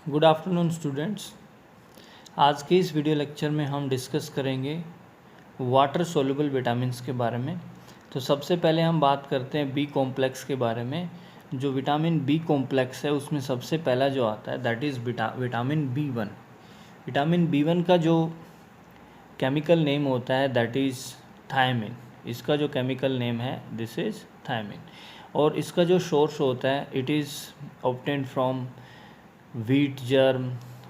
Good afternoon students. आज के इस वीडियो लेक्चर में हम डिस्कस करेंगे वाटर सोल्यूबल विटामिन्स के बारे में। तो सबसे पहले हम बात करते हैं बी कॉम्प्लेक्स के बारे में। जो विटामिन बी कॉम्प्लेक्स है उसमें सबसे पहला जो आता है that is vitamin B one. Vitamin B one का जो केमिकल नेम होता है दैट इज़ थायमिन। इसका जो केमिकल नेम है दिस इज़ थायमिन। और इसका जो सोर्स होता है it is obtained from wheat germ,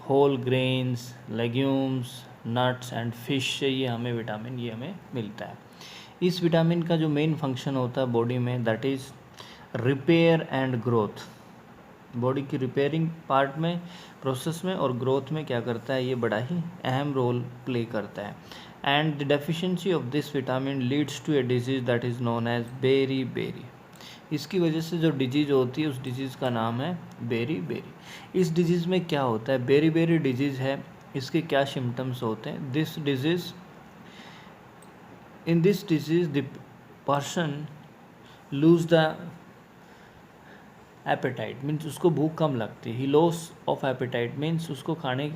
whole grains, legumes, nuts and fish से ये हमें मिलता है। इस विटामिन का जो मेन फंक्शन होता है बॉडी में that is repair and growth. Body की रिपेयरिंग पार्ट में प्रोसेस में और ग्रोथ में क्या करता है, ये बड़ा ही अहम रोल प्ले करता है। And the deficiency of this vitamin leads to a disease that is known as beriberi. इसकी वजह से जो डिजीज़ होती है उस डिजीज़ का नाम है बेरी बेरी। इस डिजीज़ में क्या होता है, बेरी बेरी डिजीज़ है, इसके क्या सिम्टम्स होते हैं। In this disease the person lose the apatite, means उसको भूख कम लगती है। ही लॉस ऑफ एपेटाइट मीन्स उसको खाने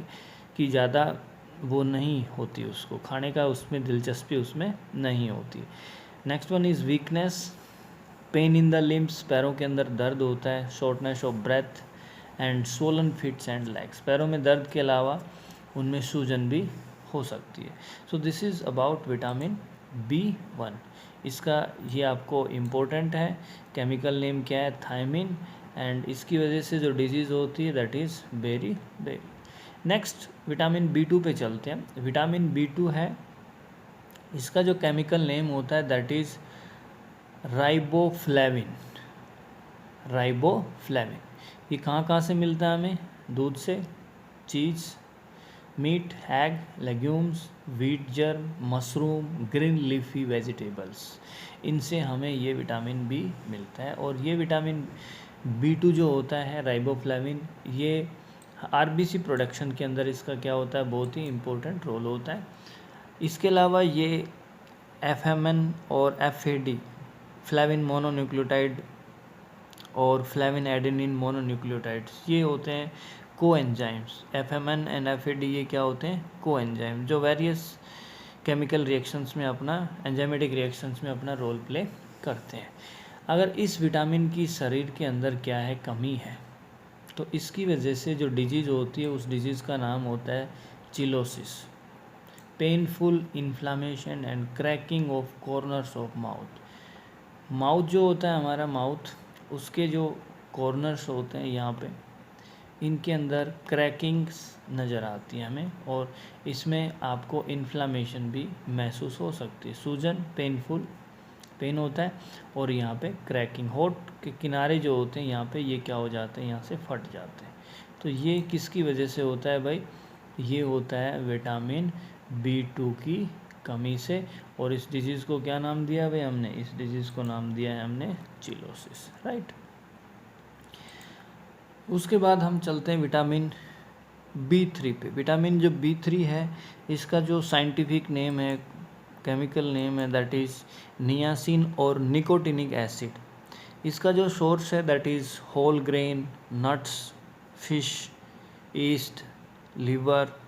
की ज़्यादा वो नहीं होती, उसको खाने का उसमें दिलचस्पी उसमें नहीं होती। Next one is weakness, pain in the limbs, पैरों के अंदर दर्द होता है, shortness of breath and swollen feet and legs. पैरों में दर्द के अलावा उनमें सूजन भी हो सकती है। So this is about vitamin B one. इसका ये आपको इम्पोर्टेंट है। केमिकल नेम क्या है, थायमिन। एंड इसकी वजह से जो डिजीज़ होती है that is beriberi. Next vitamin B two पे चलते हैं। विटामिन बी टू है, इसका जो केमिकल नेम होता है दैट इज़ राइबोफ्लेविन। राइबोफ्लेविन ये कहाँ से मिलता है हमें, दूध से, cheese, meat, egg, legumes, wheat germ, mushroom, green leafy vegetables, इनसे हमें ये विटामिन बी मिलता है। और ये विटामिन बी टू जो होता है राइबोफ्लेविन, ये आरबीसी प्रोडक्शन के अंदर इसका क्या होता है, बहुत ही इम्पोर्टेंट रोल होता है। इसके अलावा ये एफएमएन और एफएडी फ्लेविन मोनोन्यूक्लियोटाइड और फ्लेविन एडेनिन मोनोन्यूक्लियोटाइड्स, ये होते हैं को एंजाइम्स। एफएमएन एंड एफएडी ये क्या होते हैं, को एंजाइम, जो वेरियस केमिकल रिएक्शंस में अपना एंजाइमेटिक रिएक्शंस में अपना रोल प्ले करते हैं। अगर इस विटामिन की शरीर के अंदर क्या है, कमी है, तो इसकी वजह से जो डिजीज़ होती है उस डिजीज़ का नाम होता है cheilosis, painful inflammation and cracking of corners of mouth. Mouth जो होता है हमारा, माउथ उसके जो कॉर्नर्स होते हैं यहाँ पे, इनके अंदर क्रैकिंग्स नज़र आती है हमें, और इसमें आपको इन्फ्लामेशन भी महसूस हो सकती है। सूजन, पेन होता है, और यहाँ पे क्रैकिंग, होठ के किनारे जो होते हैं यहाँ पे ये क्या हो जाते हैं, यहाँ से फट जाते हैं। तो ये किसकी वजह से होता है भाई, ये होता है विटामिन बी टू की कमी से। और इस डिजीज़ को क्या नाम दिया भाई हमने, इस डिजीज़ को नाम दिया है हमने चिलोसिस, राइट। उसके बाद हम चलते हैं विटामिन बी थ्री पे। विटामिन जो बी थ्री है, इसका जो साइंटिफिक नेम है, केमिकल नेम है दैट इज़ नियासिन और निकोटिनिक एसिड। इसका जो सोर्स है that is whole grain, nuts, fish, yeast, liver,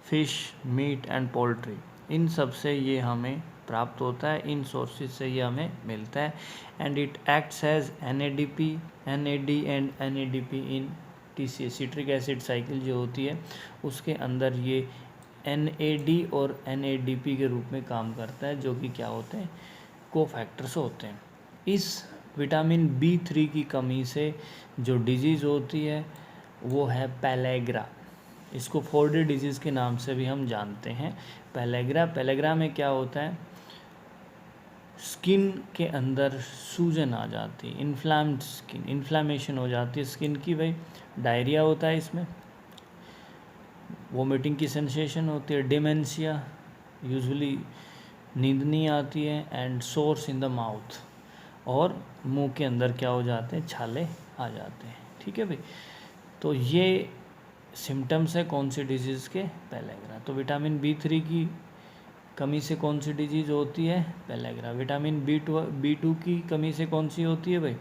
fish, meat and poultry, इन सब से ये हमें प्राप्त होता है, इन सोर्सेज से ये हमें मिलता है। And it acts as NAD and NADP in TCA, citric acid cycle जो होती है उसके अंदर ये NAD और NADP के रूप में काम करता है, जो कि क्या होते हैं, कोफैक्टर्स होते हैं। इस विटामिन B3 की कमी से जो डिजीज़ होती है वो है पेलेग्रा। इसको 4D डिजीज़ के नाम से भी हम जानते हैं, पेलेग्रा में क्या होता है, स्किन के अंदर सूजन आ जाती है, इन्फ्लाम्ड स्किन, इन्फ्लामेशन हो जाती है स्किन की भाई। डायरिया होता है इसमें, वोमिटिंग की सेंसेशन होती है, डिमेंशिया, यूजुअली नींद नहीं आती है, and source in the mouth, और मुंह के अंदर क्या हो जाते हैं, छाले आ जाते हैं, ठीक है भाई। तो ये सिम्टम्स है कौन सी डिजीज़ के, पेलेग्रा। तो विटामिन B3 की कमी से कौन सी डिजीज़ होती है, पेलेग्रा। विटामिन B2 की कमी से कौन सी होती है भाई,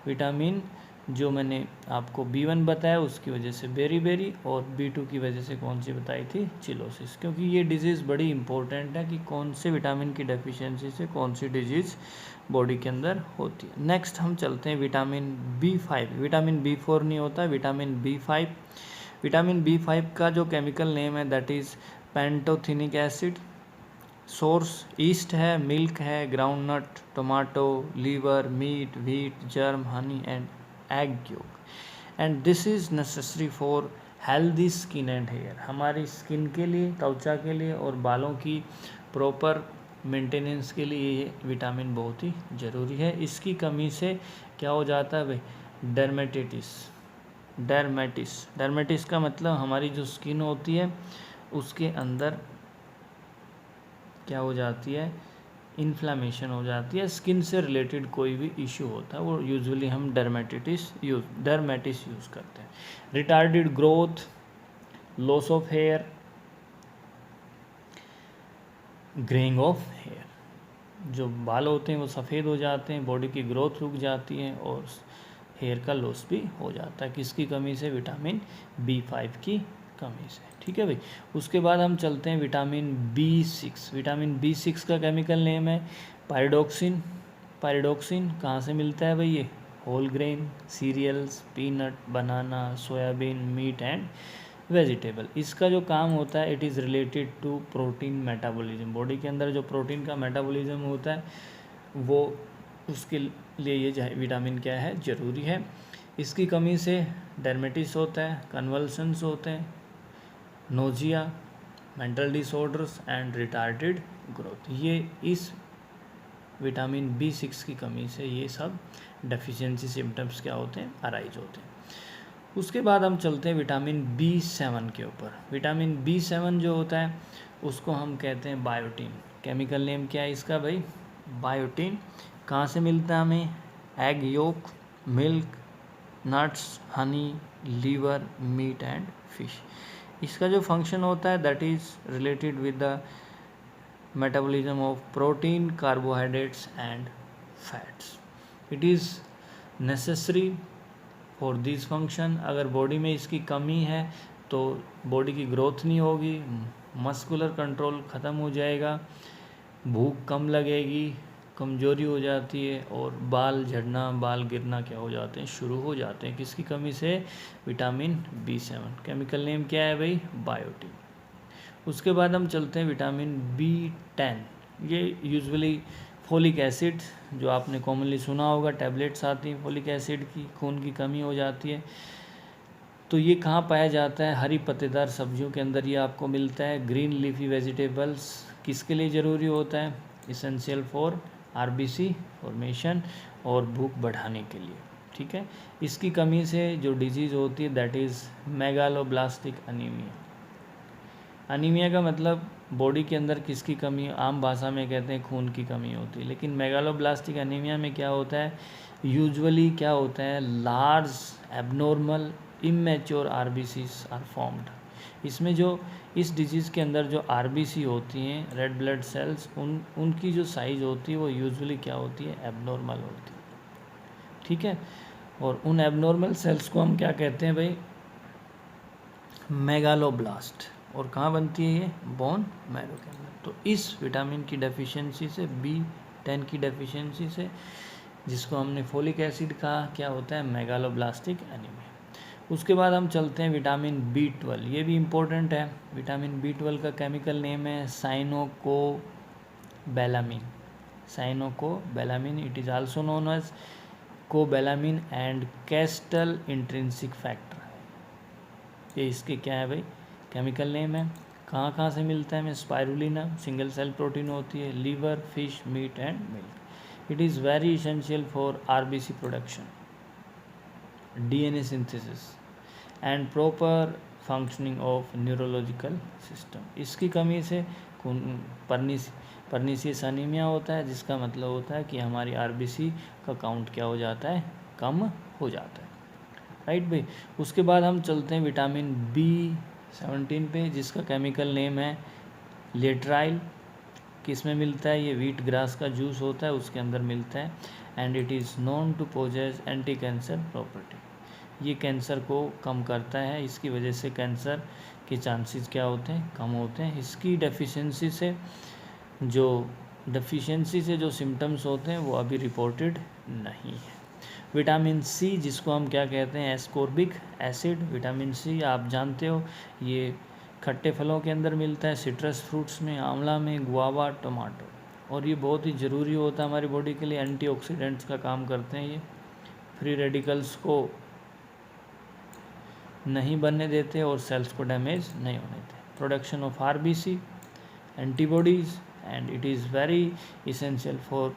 विटामिन जो मैंने आपको B1 बताया उसकी वजह से बेरी और B2 की वजह से कौन सी बताई थी, चिलोसिस। क्योंकि ये डिजीज़ बड़ी इंपॉर्टेंट है कि कौन से विटामिन की डेफिशिएंसी से कौन सी डिजीज़ बॉडी के अंदर होती है। नेक्स्ट हम चलते हैं विटामिन B5। विटामिन B4 नहीं होता, विटामिन B5। विटामिन B5 का जो केमिकल नेम है that is pantothenic acid. Source yeast है, मिल्क है, groundnut, tomato, liver, meat, wheat, germ, honey and egg yolk। And this is necessary for healthy skin and hair. हमारी skin के लिए, त्वचा के लिए और बालों की प्रॉपर मेंटेनेंस के लिए ये विटामिन बहुत ही ज़रूरी है। इसकी कमी से क्या हो जाता है भाई, डर्मेटिस का मतलब हमारी जो स्किन होती है उसके अंदर क्या हो जाती है, इन्फ्लामेशन हो जाती है। स्किन से रिलेटेड कोई भी इशू होता है वो यूजुअली हम डर्मेटिस यूज़ करते हैं। Retarded growth, loss of hair, greying of hair, जो बाल होते हैं वो सफ़ेद हो जाते हैं, बॉडी की ग्रोथ रुक जाती है और हेयर का लॉस भी हो जाता है। किसकी कमी से, विटामिन B5 की कमी से। ठीक है भाई। उसके बाद हम चलते हैं विटामिन B6। विटामिन B6 का केमिकल नेम है पायरिडोक्सिन। पायरिडोक्सिन कहाँ से मिलता है भाई, ये whole grain, cereals, peanut, banana, soybean, meat and vegetable. इसका जो काम होता है it is related to protein metabolism. Body के अंदर जो प्रोटीन का मेटाबॉलिज्म होता है वो उसके लिए ये विटामिन क्या है, ज़रूरी है। इसकी कमी से डर्मेटिस होता है, कन्वल्सन्स होते हैं, nausea, mental disorders and retarded growth. ये इस विटामिन B6 की कमी से ये सब डेफिशिएंसी सिम्टम्स क्या होते हैं, अराइज होते हैं। उसके बाद हम चलते हैं विटामिन B7 के ऊपर। विटामिन B7 जो होता है उसको हम कहते हैं बायोटीन। केमिकल नेम क्या है इसका भाई, बायोटीन। कहाँ से मिलता है हमें, egg yolk, milk, nuts, honey, liver, meat and fish. इसका जो फंक्शन होता है that is related with the metabolism of protein, carbohydrates and fats. It is necessary for this function. अगर बॉडी में इसकी कमी है तो बॉडी की ग्रोथ नहीं होगी, मस्कुलर कंट्रोल ख़त्म हो जाएगा, भूख कम लगेगी, कमजोरी हो जाती है और बाल झड़ना, बाल गिरना क्या हो जाते हैं, शुरू हो जाते हैं। किसकी कमी से, विटामिन B7। केमिकल नेम क्या है भाई, बायोटीन। उसके बाद हम चलते हैं विटामिन B10। ये यूजुअली फोलिक एसिड, जो आपने कॉमनली सुना होगा, टैबलेट्स आती हैं फोलिक एसिड की, खून की कमी हो जाती है। तो ये कहाँ पाया जाता है, हरी पत्तेदार सब्जियों के अंदर ये आपको मिलता है। ग्रीन लीफी वेजिटेबल्स किसके लिए ज़रूरी होता है, इसेंशियल फॉर RBC फॉर्मेशन और भूख बढ़ाने के लिए। ठीक है। इसकी कमी से जो डिजीज़ होती है that is megaloblastic anaemia. Anaemia का मतलब बॉडी के अंदर किसकी कमी, आम भाषा में कहते हैं खून की कमी होती है। लेकिन मेगालोब्लास्टिक अनीमिया में क्या होता है, यूजुअली क्या होता है, large abnormal immature RBCs are formed. इसमें जो इस डिजीज़ के अंदर जो RBC होती हैं, रेड ब्लड सेल्स, उनकी जो साइज़ होती है वो यूजुअली क्या होती है, एबनॉर्मल होती है। ठीक है। और उन एबनॉर्मल सेल्स को हम क्या कहते हैं भाई, मेगालोब्लास्ट। और कहाँ बनती है ये, बोन मैरो के अंदर। तो इस विटामिन की डेफिशिएंसी से, B10 की डेफिशिएंसी से, जिसको हमने फोलिक एसिड कहा, क्या होता है, मेगालोब्लास्टिक एनीमिया। उसके बाद हम चलते हैं विटामिन B12। ये भी इम्पोर्टेंट है। विटामिन B12 का केमिकल नेम है cyanocobalamin. Cyanocobalamin, it is also known as cobalamin and Castle intrinsic factor. ये इसके क्या है भाई, केमिकल नेम है। कहाँ कहाँ से मिलता है हमें, स्पाइरुलिना, सिंगल सेल प्रोटीन होती है, liver, fish, meat and milk. It is very essential for RBC production, DNA synthesis and proper functioning of neurological system. इसकी कमी से परनीसियस अनीमिया होता है, जिसका मतलब होता है कि हमारी RBC का काउंट क्या हो जाता है, कम हो जाता है। राइट भाई। उसके बाद हम चलते हैं विटामिन B17 पे, जिसका केमिकल नेम है लेट्राइल। किस में मिलता है, ये व्हीट ग्रास का जूस होता है उसके अंदर मिलता है। And it is known to possess anti cancer property. ये कैंसर को कम करता है, इसकी वजह से कैंसर के चांसेस क्या होते हैं, कम होते हैं। इसकी डेफिशिएंसी से जो सिम्टम्स होते हैं वो अभी रिपोर्टेड नहीं है। विटामिन सी, जिसको हम क्या कहते हैं, एस्कॉर्बिक एसिड। विटामिन सी आप जानते हो ये खट्टे फलों के अंदर मिलता है, सिट्रस फ्रूट्स में, आंवला में, गुआवा, टमाटो। और ये बहुत ही ज़रूरी होता है हमारी बॉडी के लिए, एंटीऑक्सीडेंट्स का काम करते हैं। ये फ्री रेडिकल्स को नहीं बनने देते और सेल्स को डैमेज नहीं होने देते। Production of RBC, antibodies, and it is very essential for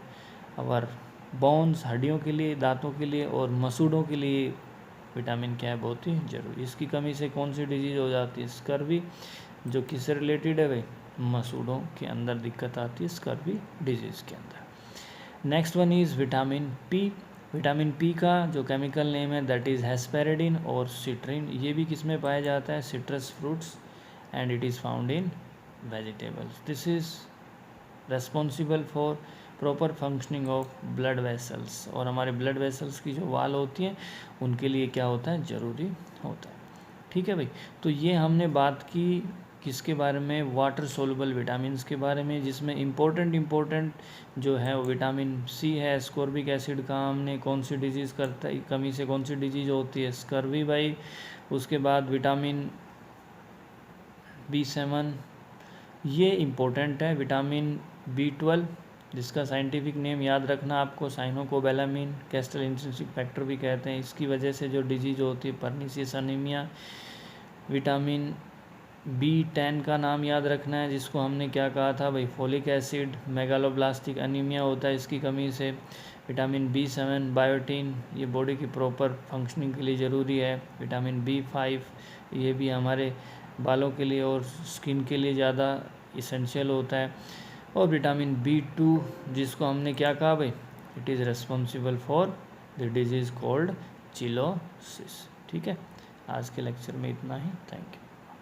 our bones, हड्डियों के लिए, दांतों के लिए और मसूड़ों के लिए विटामिन क्या है, बहुत ही जरूरी। इसकी कमी से कौन सी डिजीज़ हो जाती है, स्कर्वी। जो किससे रिलेटेड है भाई, मसूड़ों के अंदर दिक्कत आती है स्कर्वी डिजीज़ के अंदर। Next one is vitamin P. Vitamin P का जो केमिकल नेम है दैट इज़ हेस्पेरिडिन और सिट्रिन। ये भी किस में पाया जाता है, citrus fruits, and it is found in vegetables. This is responsible for proper functioning of blood vessels. और हमारे ब्लड वेसल्स की जो वाल होती हैं उनके लिए क्या होता है, ज़रूरी होता है। ठीक है भाई, तो ये हमने बात की किसके बारे में, वाटर सोल्युबल विटामिन्स के बारे में, जिसमें इम्पोर्टेंट जो है वो विटामिन सी है। एस्कॉर्बिक एसिड का हमने कौन सी डिजीज़ करता है, कमी से कौन सी डिजीज़ होती है, स्कर्वी भाई। उसके बाद विटामिन B7 ये इम्पोर्टेंट है। विटामिन B12 जिसका साइंटिफिक नेम याद रखना आपको, साइनोकोबैलामिन, कैस्टल इंट्रिंसिक फैक्टर भी कहते हैं। इसकी वजह से जो डिजीज़ होती है पर्नीशियस अनीमिया। विटामिन B10 का नाम याद रखना है, जिसको हमने क्या कहा था भाई, फोलिक एसिड। मेगालोब्लास्टिक अनीमिया होता है इसकी कमी से। विटामिन B7 बायोटीन, ये बॉडी की प्रॉपर फंक्शनिंग के लिए ज़रूरी है। विटामिन B5 ये भी हमारे बालों के लिए और स्किन के लिए ज़्यादा इसेंशियल होता है। और विटामिन B2 जिसको हमने क्या कहा भाई, it is responsible for the disease called cheilosis. ठीक है, आज के लेक्चर में इतना ही। Thank you.